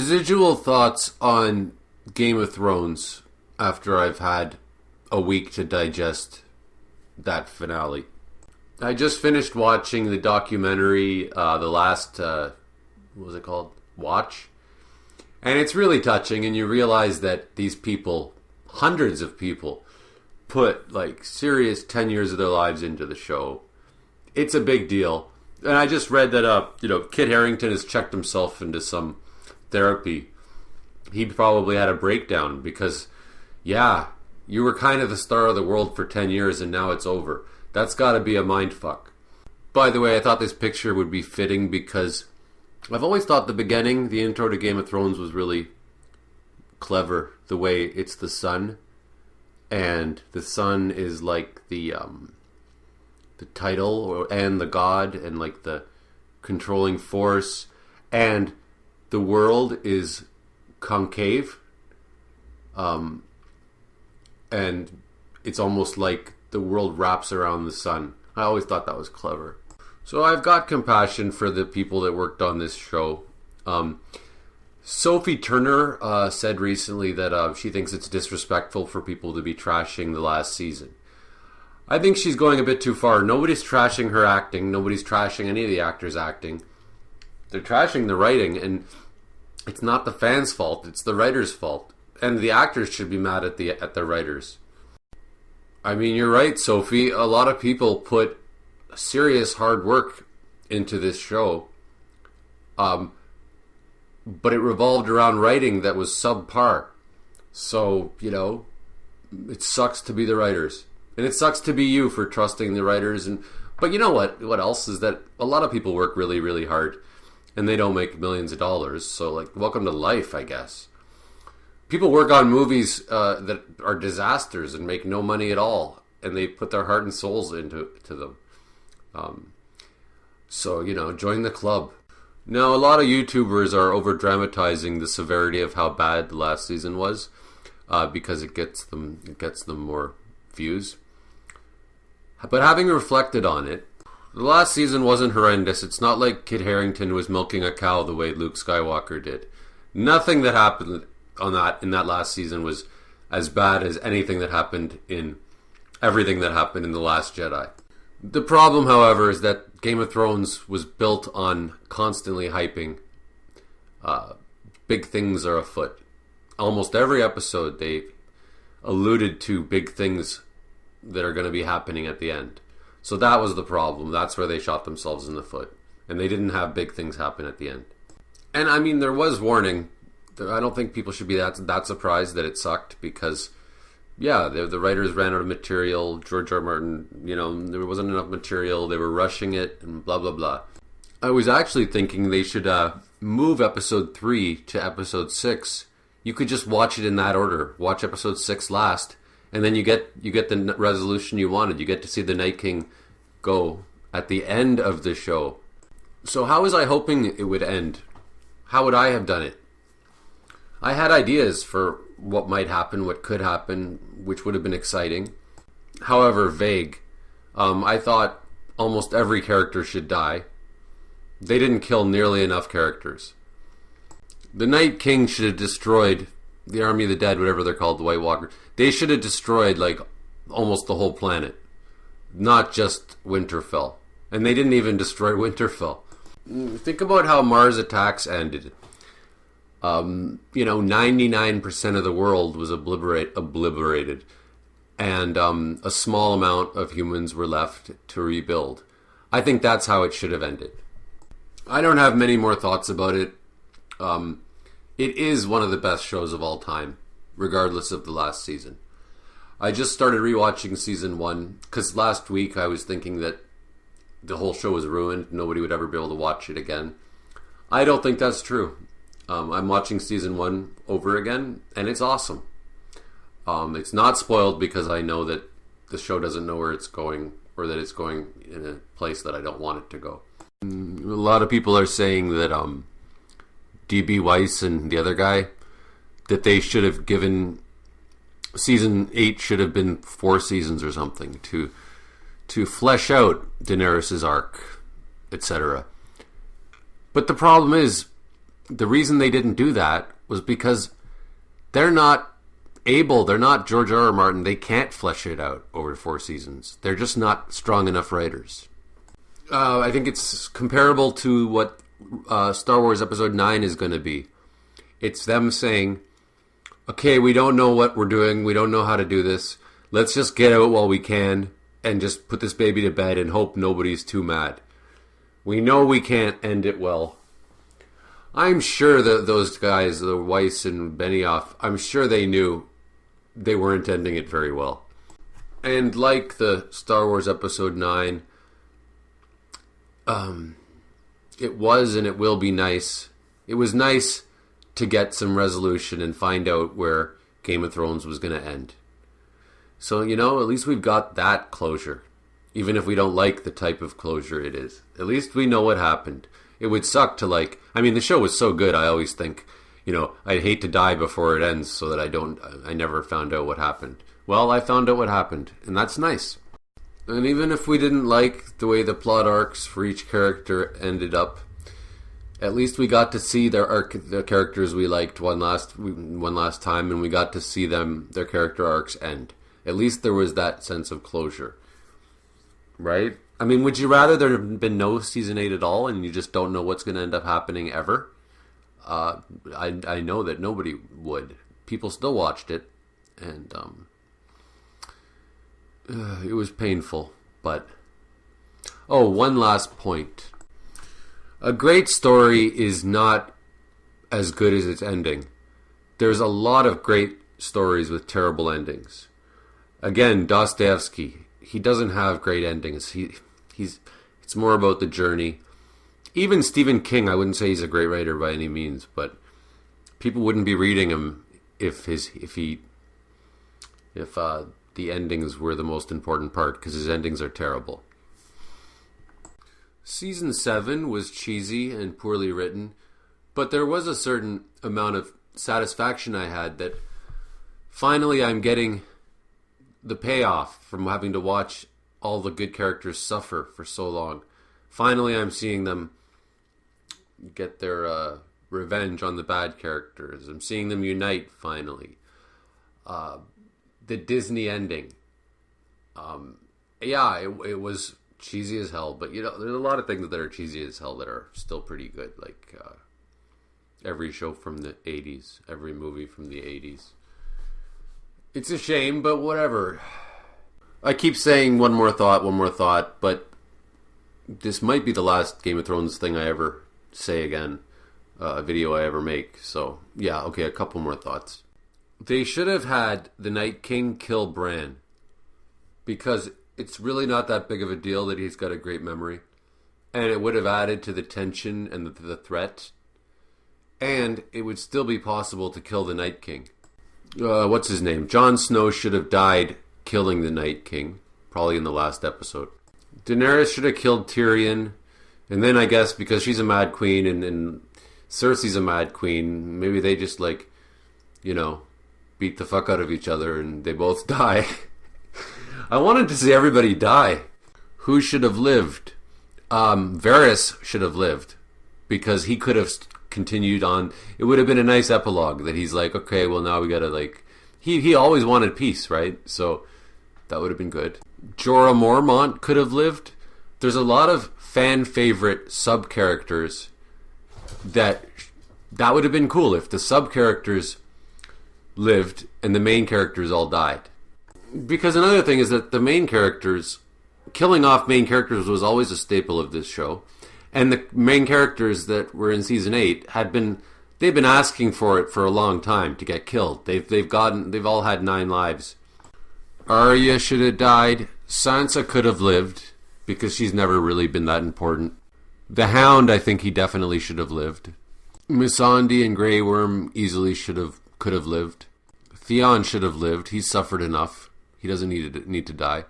Residual thoughts on Game of Thrones after I've had a week to digest that finale. I just finished watching the documentary, the last, what was it called? Watch. And it's really touching, and you realize that these people, hundreds of people, put like serious 10 years of their lives into the show. It's a big deal. And I just read that, Kit Harington has checked himself into some therapy. He probably had a breakdown because, yeah, you were kind of the star of the world for 10 years and now it's over. That's got to be a mind fuck. By the way, I thought this picture would be fitting because I've always thought the beginning, the intro to Game of Thrones was really clever. The way it's the sun, and the sun is like the title and the god and like the controlling force, and the world is concave, and it's almost like the world wraps around the sun. I always thought that was clever. So I've got compassion for the people that worked on this show. Sophie Turner said recently that she thinks it's disrespectful for people to be trashing the last season. I think she's going a bit too far. Nobody's trashing her acting. Nobody's trashing any of the actors' acting. They're trashing the writing, and it's not the fans' fault. It's the writers' fault. And the actors should be mad at the writers. I mean, you're right, Sophie. A lot of people put serious hard work into this show. But it revolved around writing that was subpar. So, it sucks to be the writers. And it sucks to be you for trusting the writers. But you know what? What else is that a lot of people work really, really hard and they don't make millions of dollars. So, welcome to life, I guess. People work on movies that are disasters and make no money at all. And they put their heart and souls into them. So, join the club. Now, a lot of YouTubers are over-dramatizing the severity of how bad the last season was because it gets them more views. But having reflected on it, the last season wasn't horrendous. It's not like Kit Harington was milking a cow the way Luke Skywalker did. Nothing that happened in that last season was as bad as anything that happened in everything that happened in The Last Jedi. The problem, however, is that Game of Thrones was built on constantly hyping big things are afoot. Almost every episode they alluded to big things that are going to be happening at the end. So that was the problem. That's where they shot themselves in the foot. And they didn't have big things happen at the end. And I mean, there was warning. I don't think people should be that surprised that it sucked because, yeah, the writers ran out of material. George R. R. Martin, there wasn't enough material. They were rushing it and blah, blah, blah. I was actually thinking they should move episode 3 to episode 6. You could just watch it in that order. Watch episode 6 last. And then you get the resolution you wanted. You get to see the Night King go at the end of the show. So how was I hoping it would end? How would I have done it? I had ideas for what might happen, what could happen, which would have been exciting. However, vague. I thought almost every character should die. They didn't kill nearly enough characters. The Night King should have destroyed the Army of the Dead, whatever they're called, the White Walker. They should have destroyed almost the whole planet, not just Winterfell. And they didn't even destroy Winterfell. Think about how Mars Attacks ended. 99% of the world was obliterated, and a small amount of humans were left to rebuild. I think that's how it should have ended. I don't have many more thoughts about it. It is one of the best shows of all time, regardless of the last season. I just started rewatching season 1 because last week I was thinking that the whole show was ruined. Nobody would ever be able to watch it again. I don't think that's true. I'm watching season 1 over again, and it's awesome. It's not spoiled because I know that the show doesn't know where it's going, or that it's going in a place that I don't want it to go. A lot of people are saying that D.B. Weiss and the other guy, that they should have given season 8 should have been 4 seasons or something to flesh out Daenerys' arc, etc. But the problem is, the reason they didn't do that was because they're not George R. R. Martin. They can't flesh it out over 4 seasons. They're just not strong enough writers. I think it's comparable to what Star Wars Episode 9 is going to be. It's them saying, okay, we don't know what we're doing. We don't know how to do this. Let's just get out while we can and just put this baby to bed and hope nobody's too mad. We know we can't end it well. I'm sure that those guys, the Weiss and Benioff, I'm sure they knew they weren't ending it very well. And like the Star Wars Episode 9, it was and it will be nice. It was nice to get some resolution and find out where Game of Thrones was going to end. So, at least we've got that closure. Even if we don't like the type of closure it is. At least we know what happened. It would suck to the show was so good, I always think, I'd hate to die before it ends so that I never found out what happened. Well, I found out what happened, and that's nice. And even if we didn't like the way the plot arcs for each character ended up, at least we got to see the characters we liked one last time, and we got to see their character arcs end. At least there was that sense of closure. Right? I mean, would you rather there have been no season 8 at all and you just don't know what's going to end up happening ever? I know that nobody would. People still watched it, and it was painful. But, one last point. A great story is not as good as its ending. There's a lot of great stories with terrible endings. Again, Dostoevsky, he doesn't have great endings. It's more about the journey. Even Stephen King, I wouldn't say he's a great writer by any means, but people wouldn't be reading him if the endings were the most important part, because his endings are terrible. Season 7 was cheesy and poorly written, but there was a certain amount of satisfaction I had that finally I'm getting the payoff from having to watch all the good characters suffer for so long. Finally, I'm seeing them get their revenge on the bad characters. I'm seeing them unite, finally. The Disney ending. It was cheesy as hell, but there's a lot of things that are cheesy as hell that are still pretty good, like every show from the 80s, every movie from the 80s. It's a shame, but whatever. I keep saying one more thought, but this might be the last Game of Thrones thing I ever say again, a video I ever make. So, a couple more thoughts. They should have had the Night King kill Bran, because it's really not that big of a deal that he's got a great memory, and it would have added to the tension and the threat, and it would still be possible to kill the Night King. What's his name? Jon Snow should have died killing the Night King, probably in the last episode. Daenerys should have killed Tyrion, and then I guess because she's a mad queen and Cersei's a mad queen, maybe they just beat the fuck out of each other and they both die. I wanted to see everybody die. Who should have lived? Varys should have lived, because he could have continued on. It would have been a nice epilogue that he's like, okay, well now we gotta he always wanted peace, right? So that would have been good. Jorah Mormont could have lived. There's a lot of fan favorite sub characters that would have been cool if the sub characters lived and the main characters all died. Because another thing is that the main characters, killing off main characters was always a staple of this show. And the main characters that were in season 8 they've been asking for it for a long time to get killed. They've all had 9 lives. Arya should have died. Sansa could have lived, because she's never really been that important. The Hound, I think he definitely should have lived. Missandei and Grey Worm easily could have lived. Theon should have lived. He's suffered enough. He doesn't need to die.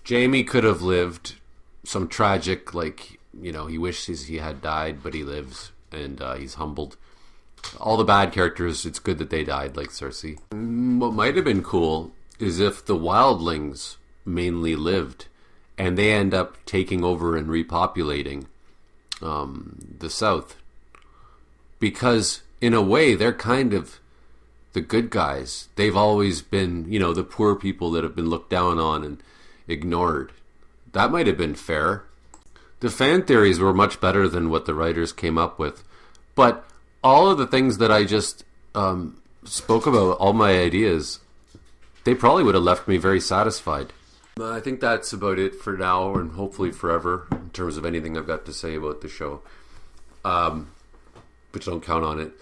Jaime could have lived. Some tragic, he wishes he had died, but he lives, and he's humbled. All the bad characters, it's good that they died, like Cersei. What might have been cool is if the wildlings mainly lived, and they end up taking over and repopulating the south. because in a way they're kind of the good guys. They've always been, the poor people that have been looked down on and ignored. That might have been fair. The fan theories were much better than what the writers came up with. But all of the things that I just spoke about, all my ideas, they probably would have left me very satisfied. I think that's about it for now, and hopefully forever, in terms of anything I've got to say about the show. But don't count on it.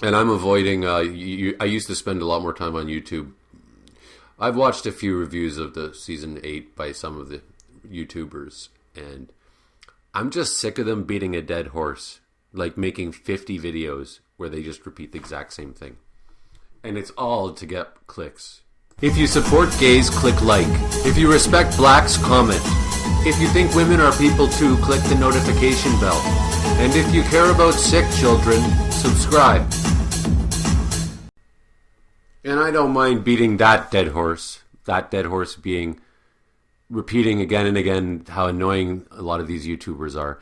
And I'm avoiding... I used to spend a lot more time on YouTube. I've watched a few reviews of the season 8 by some of the YouTubers, and I'm just sick of them beating a dead horse, like making 50 videos where they just repeat the exact same thing. And it's all to get clicks. If you support gays, click like. If you respect blacks, comment. If you think women are people too, click the notification bell. And if you care about sick children, subscribe. And I don't mind beating that dead horse. That dead horse being repeating again and again how annoying a lot of these YouTubers are.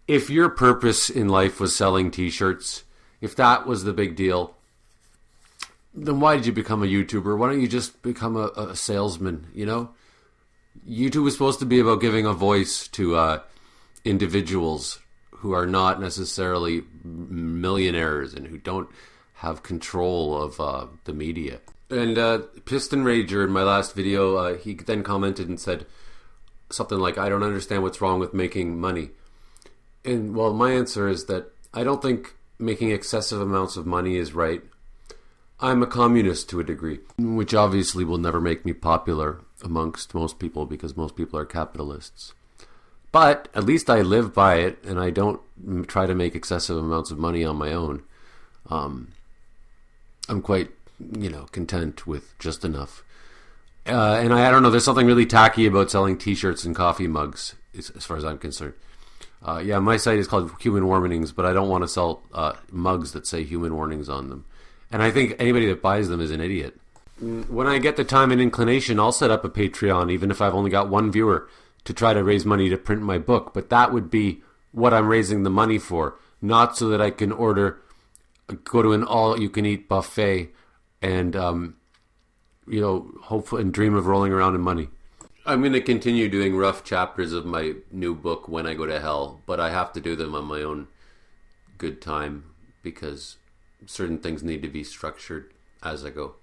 If your purpose in life was selling t-shirts, if that was the big deal, then why did you become a YouTuber? Why don't you just become a salesman, YouTube is supposed to be about giving a voice to individuals who are not necessarily millionaires and who don't have control of the media. And Piston Rager, in my last video, he then commented and said something like, I don't understand what's wrong with making money. And, well, my answer is that I don't think making excessive amounts of money is right. I'm a communist to a degree, which obviously will never make me popular amongst most people because most people are capitalists. But at least I live by it, and I don't try to make excessive amounts of money on my own. I'm quite, content with just enough. And I don't know, there's something really tacky about selling t-shirts and coffee mugs, as far as I'm concerned. My site is called Human Warnings, but I don't want to sell mugs that say human warnings on them. And I think anybody that buys them is an idiot. When I get the time and inclination, I'll set up a Patreon, even if I've only got one viewer, to try to raise money to print my book. But that would be what I'm raising the money for, not so that I can go to an all-you-can-eat buffet and, hopefully, and dream of rolling around in money. I'm going to continue doing rough chapters of my new book when I go to hell, but I have to do them on my own good time because certain things need to be structured as I go.